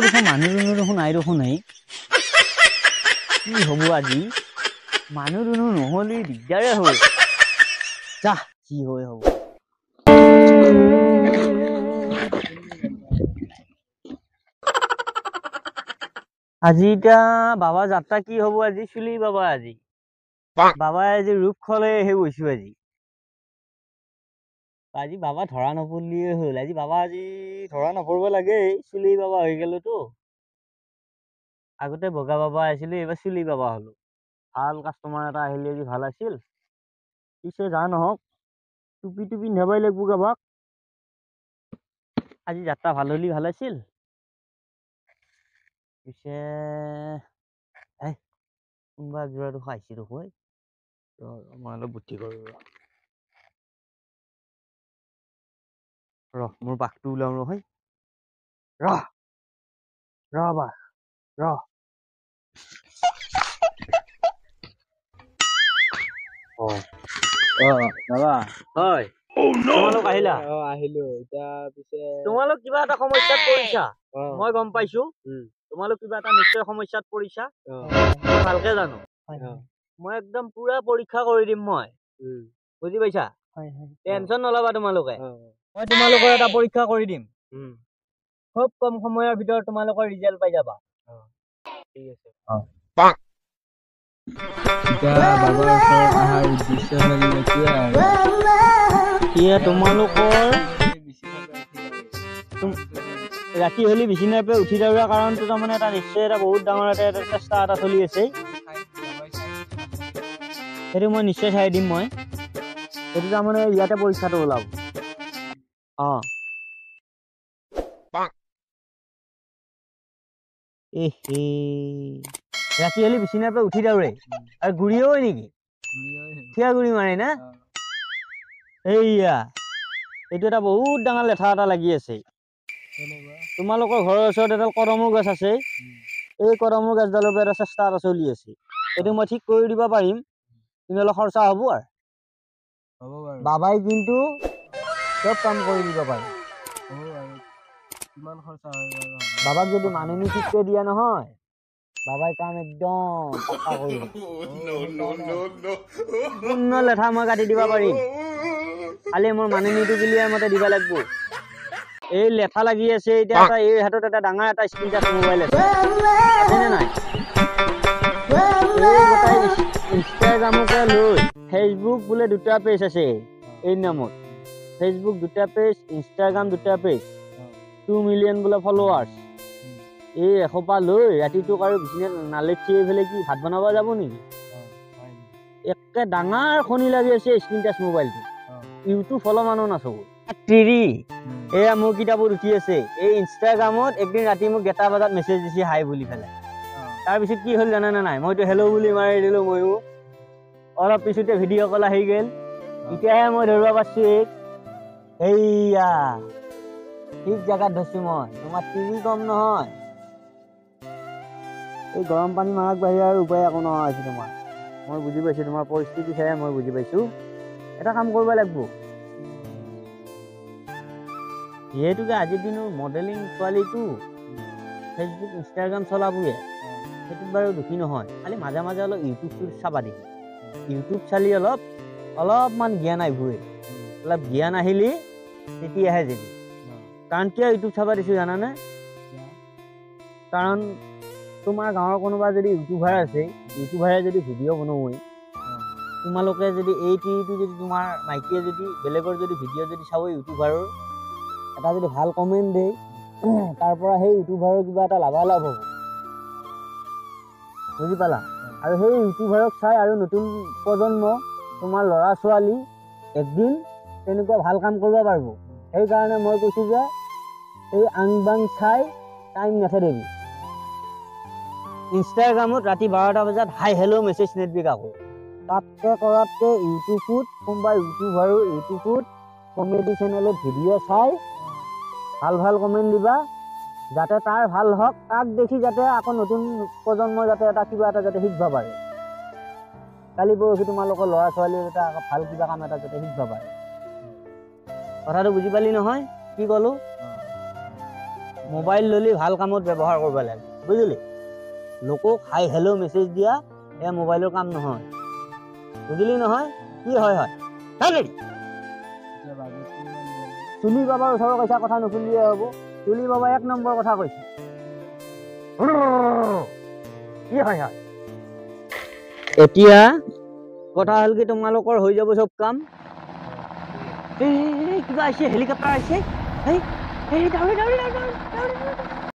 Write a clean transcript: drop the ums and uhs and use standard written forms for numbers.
দেখোন মানুহ দেখোন নাই দেখোন নাই কি হব আজি মানুহ নহলে দিগদাৰে হ'ল যা কি হয় হ'ব আজি এতিয়া বাবা যাত্ৰা কি হব আজি চুলি বাবা আজি বাবাই আজি ৰূপ খলে সেই গৈছো আজি বাবা ধৰা নপৰিলিয়ে হ'ল আজি বাবা আজি ধৰা নপৰিব লাগে চুলি বাবা হৈ গেলতো আগতে বগা বাবা আছিলে এইবাৰ চুলি বাবা হলো ভাল কাষ্টমাৰ এটা আহিলে আজি ভাল আছিল পিছে যা নহওক টুপি পিন্ধাবই লাগিব কাবাক আজি যাত্ৰা ভাল হলি ভাল আছিল পিছে কোনোবা যোৰাটো খাইছি দেখোন মই অলপ বুদ্ধি কৰো ৰহ মোৰ বাঘটো ওলাও ৰহ বাঘ ৰহ বাবা হয় তোমালোক আহিলা আহিলো এতিয়া পিছে তোমালোক কিবা এটা সমস্যাত পৰিছা মই গম পাইছো তোমালোক কিবা এটা নিশ্চয় সমস্যাত পৰিছা ভালকে জানো মই একদম পুৰা পৰীক্ষা কৰি দিম মই বুজি পাইছা টেনচন নলবা তোমালোকে মই তোমালোকৰ এটা পৰীক্ষা কৰি দিম খুব কম সময়ৰ ভিতৰত তোমালোকৰ ৰিজাল্ট পাই যাবা ঠিক আছে বাবাৰ ওচৰত অহাৰ উদ্দেশ্য তোমালোকৰ ৰাতি হলি বিচনাৰ পৰা উঠি যাওয়াৰ কাৰণটো তাৰমানে এটা নিশ্চয় এটা বহুত ডাঙৰ এটা চেষ্টা এটা চলি আছে সেইটো মই নিশ্চয় চাই দিম মই সেইটো তাৰমানে ইয়াতে পৰীক্ষাটো ওলাব ৰাতি হলি বিচনাৰ পৰা উঠি যাওঁৰে আৰু গুৰিও হয় নেকি থিয়া গুৰি মাৰে না এইয়া এইটো এটা বহুত ডাঙৰ লেঠা এটা লাগি আছে তোমালোকৰ ঘৰৰ ওচৰত এডাল কদমৰ গছ আছে এই কদমৰ গছডালৰ পৰা এটা চেষ্টা এটা চলি আছে এইটো মই ঠিক কৰি দিব পাৰিম কিন্তু অলপ খৰচা হ'ব আৰু বাবাই কিন্তু চব কাম কৰি দিব পাৰে বাবাক যদি মাননি ঠিককে দিয়া নহয় বাবাই কাম একদম পাক্কা কৰি পূৰ্ণ লেঠা মই কাটি দিব পাৰিম খালি মোৰ মাননিটো ক্লিয়াৰ মতে দিব লাগিব এই লেঠা লাগি আছে এতিয়া এটা এই হাতত এটা ডাঙৰ এটা স্ক্ৰীন টাচ মোবাইল আছে আছেনে নাই এই গোটাই ইনষ্টাগ্ৰামকে লৈ ফেচবুক বোলে দুটা পেজ আছে এই নামত ফেচবুক দুটা পেজ ইনষ্টাগ্ৰাম দুটা পেজ 2 মিলিয়ন বোলে ফলোৱাৰ্ছ এই এসোপা লৈ ৰাতিটোক আৰু বিচনাত নালেখি ফেলে কি ভাত বনাব যাব নেকি একে ডাঙৰ খনি লাগি আছে স্ক্ৰীন টাচ মোবাইলটো ইউটিউব ফলো মানুহ নাচাব তিৰি এয়া মোৰ কিতাপত উঠি আছে এই ইনষ্টাগ্ৰামত একদিন ৰাতি মোক 7টা বজাত মেছেজ দিছে হাই বুলি পেলাই তাৰপিছত কি হ'ল জানানে নাই মইতো হেল্ল' বুলি মাৰি দিলো ময়ো অলপ পিছতে ভিডিঅ' কল আহি গ'ল এতিয়াহে মই ধৰিব পাৰছো এইয়া ঠিক জেগাত ধৰছো মই তোমাৰ তিৰি কম নহয় এই গৰম পানী মাৰাক বাহিৰে আৰু উপায় একো নহয় হৈছে তোমাৰ মই বুজি পাইছো তোমাৰ পৰিস্থিতি চাই মই বুজি পাইছো এটা কাম কৰিব লাগিব যিহেতুকে আজিৰ দিনৰ মডেলিং ছোৱালীটো ফেচবুক ইনষ্টাগ্ৰাম চলাবোৰে সেইটোত বাৰু দুখী নহয় খালি মাজে মাজে অলপ ইউটিউবটো চাবা দেখি ইউটিউব চালি অলপমান জ্ঞান আহিবই অলপ জ্ঞান আহিলি তেতিয়াহে যাবি কাৰণ কিয় ইউটিউব চাবা দিছো জানানে কাৰণ তোমাৰ গাঁৱৰ কোনোবা যদি ইউটিউবাৰ আছে ইউটিউবাৰে যদি ভিডিঅ' বনোৱে তোমালোকে যদি এই টিভিটো যদি তোমাৰ মাইকীয়ে যদি বেলেগৰ যদি ভিডিঅ' যদি চাব ইউটিউবাৰৰ এটা যদি ভাল কমেণ্ট দিয়ে তাৰ পৰা সেই ইউটিউবাৰৰ কিবা এটা লাভালাভ হ'ব বুজি পালা আৰু সেই ইউটিউবাৰক চাই আৰু নতুন প্ৰজন্ম তোমাৰ ল'ৰা ছোৱালী একদিন তেনেকুৱা ভাল কাম কৰিব পাৰিব সেইকাৰণে মই কৈছোঁ যে এই আং বাং চাই টাইম নেখেদিবি ইনষ্টাগ্ৰামত ৰাতি 12টা বজাত হাই হেল্ল' মেছেজ নেদিবি কাকো তাতকৈ কৰাতকৈ ইউটিউবত কোনোবা ইউটিউবত কমেডি চেনেলত ভিডিঅ' চাই ভাল কমেণ্ট দিবা যাতে তাৰ ভাল হওক তাক দেখি যাতে আকৌ নতুন প্ৰজন্মই যাতে এটা কিবা এটা যাতে শিকিব পাৰে কালি পৰহি তোমালোকৰ ল'ৰা ছোৱালীয়ে যাতে আকৌ ভাল কিবা কাম এটা যাতে শিকিব পাৰে কথাটো বুজি পালি নহয় কি ক'লো মোবাইল ললি ভাল কামত ব্যৱহাৰ কৰিব লাগে বুজিলি লোকক হাই হেল্ল' মেছেজ দিয়া এয়া মোবাইলৰ কাম নহয় বুজিলি নহয় কি হয় হয় চুলি বাবাৰ ওচৰৰ কৈছা কথা নুশুনিলে হ'ব চুলি বাবা 1 নম্বৰ কথা কৈছে কি হয় হয় এতিয়া কথা হ'ল কি তোমালোকৰ হৈ যাব চব কাম কিবা আহিছে হেলিকপ্টাৰ আহিছে